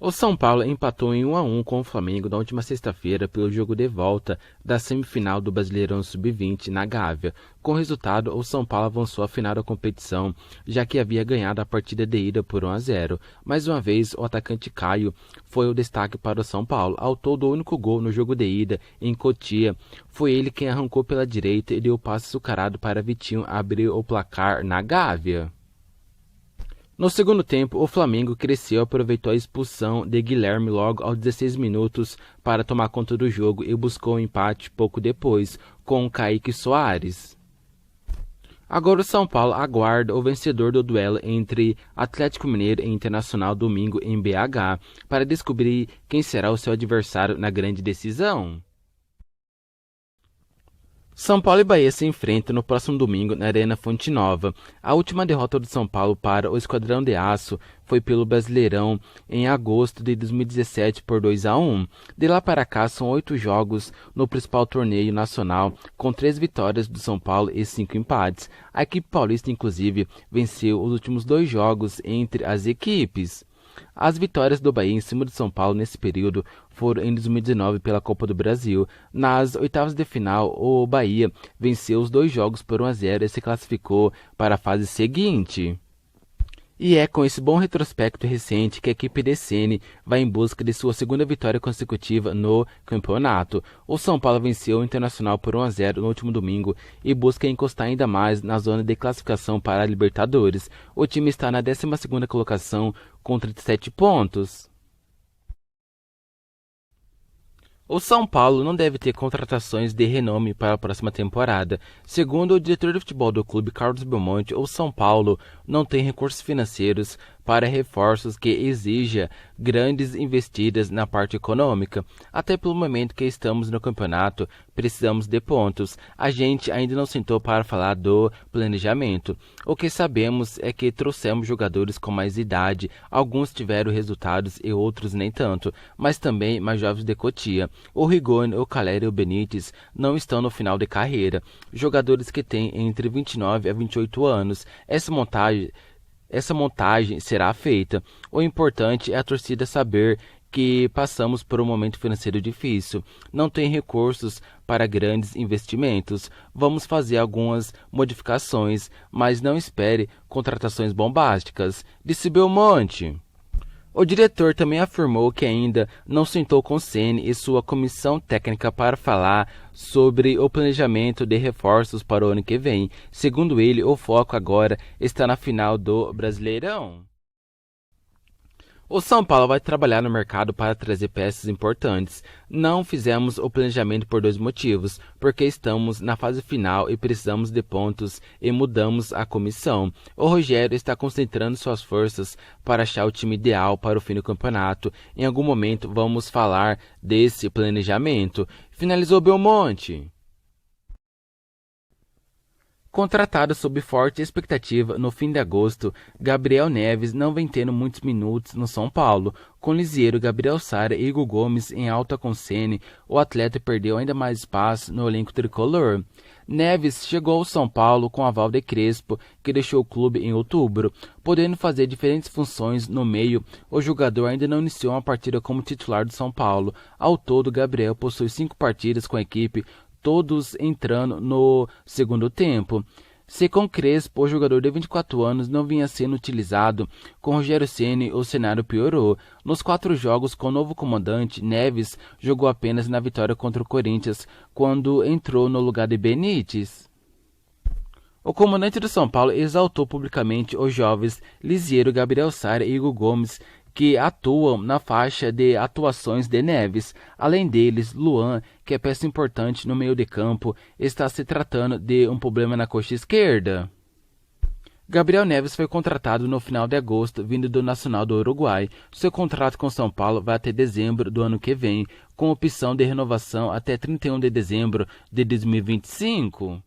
O São Paulo empatou em 1-1 com o Flamengo na última sexta-feira pelo jogo de volta da semifinal do Brasileirão Sub-20 na Gávea. Com o resultado, o São Paulo avançou à final da competição, já que havia ganhado a partida de ida por 1-0. Mais uma vez, o atacante Caio foi o destaque para o São Paulo. Ao todo, o único gol no jogo de ida em Cotia foi ele quem arrancou pela direita e deu o passe açucarado para Vitinho abrir o placar na Gávea. No segundo tempo, o Flamengo cresceu e aproveitou a expulsão de Guilherme logo aos 16 minutos para tomar conta do jogo e buscou um empate pouco depois, com o Kaique Soares. Agora o São Paulo aguarda o vencedor do duelo entre Atlético Mineiro e Internacional domingo em BH para descobrir quem será o seu adversário na grande decisão. São Paulo e Bahia se enfrentam no próximo domingo na Arena Fonte Nova. A última derrota do São Paulo para o Esquadrão de Aço foi pelo Brasileirão em agosto de 2017 por 2-1. De lá para cá são 8 jogos no principal torneio nacional, com 3 vitórias do São Paulo e 5 empates. A equipe paulista, inclusive, venceu os últimos 2 jogos entre as equipes. As vitórias do Bahia em cima do São Paulo nesse período foram em 2019 pela Copa do Brasil. Nas oitavas de final, o Bahia venceu os 2 jogos por 1-0 e se classificou para a fase seguinte. E é com esse bom retrospecto recente que a equipe de Ceni vai em busca de sua segunda vitória consecutiva no campeonato. O São Paulo venceu o Internacional por 1-0 no último domingo e busca encostar ainda mais na zona de classificação para a Libertadores. O time está na 12ª colocação com 37 pontos. O São Paulo não deve ter contratações de renome para a próxima temporada. Segundo o diretor de futebol do clube, Carlos Belmonte, o São Paulo não tem recursos financeiros para reforços que exija grandes investidas na parte econômica. Até pelo momento que estamos no campeonato, precisamos de pontos. A gente ainda não sentou para falar do planejamento. O que sabemos é que trouxemos jogadores com mais idade, alguns tiveram resultados e outros nem tanto, mas também mais jovens de Cotia. O Rigoni, o Calera e o Benítez não estão no final de carreira. Jogadores que têm entre 29 a 28 anos. Essa montagem será feita. O importante é a torcida saber que passamos por um momento financeiro difícil. Não tem recursos para grandes investimentos. Vamos fazer algumas modificações, mas não espere contratações bombásticas, disse Belmonte. O diretor também afirmou que ainda não sentou com Ceni e sua comissão técnica para falar sobre o planejamento de reforços para o ano que vem. Segundo ele, o foco agora está na final do Brasileirão. O São Paulo vai trabalhar no mercado para trazer peças importantes. Não fizemos o planejamento por 2 motivos, porque estamos na fase final e precisamos de pontos e mudamos a comissão. O Rogério está concentrando suas forças para achar o time ideal para o fim do campeonato. Em algum momento vamos falar desse planejamento. Finalizou Belmonte. Contratado sob forte expectativa no fim de agosto, Gabriel Neves não vem tendo muitos minutos no São Paulo. Com Lisieiro, Gabriel Sara e Igor Gomes em alta com Ceni, o atleta perdeu ainda mais espaço no elenco tricolor. Neves chegou ao São Paulo com aval de Crespo, que deixou o clube em outubro. Podendo fazer diferentes funções no meio, o jogador ainda não iniciou uma partida como titular do São Paulo. Ao todo, Gabriel possui 5 partidas com a equipe, todos entrando no segundo tempo. Se com Crespo, o jogador de 24 anos não vinha sendo utilizado, com Rogério Ceni o cenário piorou. Nos 4 jogos com o novo comandante, Neves jogou apenas na vitória contra o Corinthians, quando entrou no lugar de Benítez. O comandante do São Paulo exaltou publicamente os jovens Lisieiro, Gabriel Sara e Igor Gomes, que atuam na faixa de atuações de Neves. Além deles, Luan, que é peça importante no meio de campo, está se tratando de um problema na coxa esquerda. Gabriel Neves foi contratado no final de agosto, vindo do Nacional do Uruguai. Seu contrato com São Paulo vai até dezembro do ano que vem, com opção de renovação até 31 de dezembro de 2025.